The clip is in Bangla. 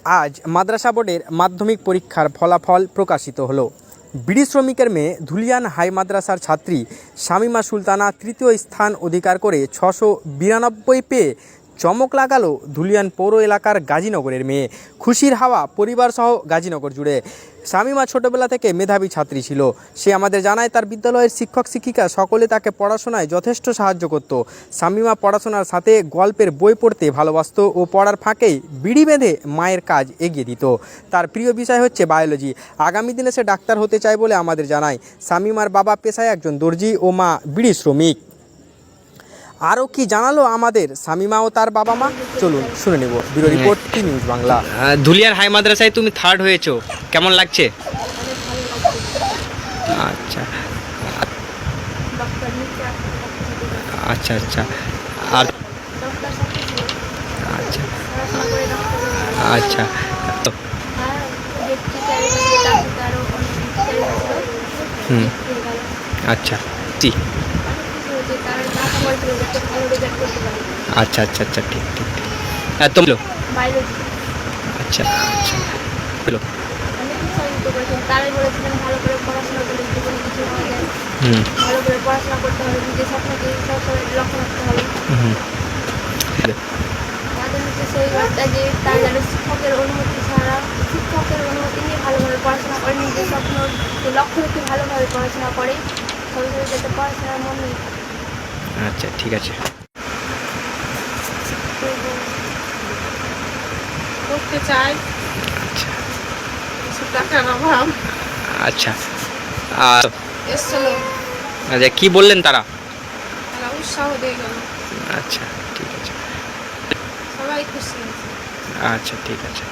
আজ মাদ্রাসা বোর্ডের মাধ্যমিক পরীক্ষার ফলাফল প্রকাশিত হলো। বিড়ি শ্রমিকের মেয়ে ধুলিয়ান হাই মাদ্রাসার ছাত্রী শামীমা সুলতানা তৃতীয় স্থান অধিকার করে 692 পেয়ে চমক লাগালো ধুলিয়ান পৌর এলাকার গাজীনগরের মেয়ে। খুশির হাওয়া পরিবারসহ গাজীনগর জুড়ে। শামীমা ছোটবেলা থেকে মেধাবী ছাত্রী ছিল। সে আমাদের জানায় তার বিদ্যালয়ের শিক্ষক শিক্ষিকা সকলে তাকে পড়াশোনায় যথেষ্ট সাহায্য করত। শামীমা পড়াশোনার সাথে গল্পের বই পড়তে ভালোবাসত ও পড়ার ফাঁকেই বিড়ি বেঁধে মায়ের কাজ এগিয়ে দিত। তার প্রিয় বিষয় হচ্ছে বায়োলজি। আগামী দিনে সে ডাক্তার হতে চায় বলে আমাদের জানায়। শামীমার বাবা পেশায় একজন দর্জি ও মা বিড়ি শ্রমিক। আরও কি জানালো আমাদের শামীমা ও তার বাবা মা, চলুন শুনে নেব। ব্যুরো রিপোর্ট, টি নিউজ বাংলা। ধুলিয়ার হাই মাদ্রাসায় তুমি থার্ড হয়েছো, কেমন লাগছে? আচ্ছা আচ্ছা আচ্ছা আর আচ্ছা আচ্ছা তো হুম আচ্ছা জি আচ্ছা আচ্ছা আচ্ছা ঠিক ঠিক ঠিক তো আচ্ছা আচ্ছা হলো তারাই বলেছিলেন ভালো করে পড়াশোনা করে জীবনে কিছু হওয়া যায়, ভালো করে পড়াশোনা করতে হবে, নিজের স্বপ্নকে সবসময় লক্ষ্য রাখতে হবে। তাদের হচ্ছে সেই বার্তা যে তারা যেন শিক্ষকের অনুমতি ছাড়া, শিক্ষকের অনুমতি নিয়ে ভালোভাবে পড়াশোনা করে, নিজের স্বপ্ন লক্ষ্য রেখে ভালোভাবে পড়াশোনা করে, সবাই যাতে পড়াশোনার মন নেই। আচ্ছা ঠিক আছে, করতে চাই, আচ্ছা কিছু টাকার অভাব। আচ্ছা আর এসছিল, আচ্ছা কি বললেন তারা? তারা উৎসাহ দিয়ে গেল। আচ্ছা ঠিক আছে, সবাই খুশি। আচ্ছা ঠিক আছে।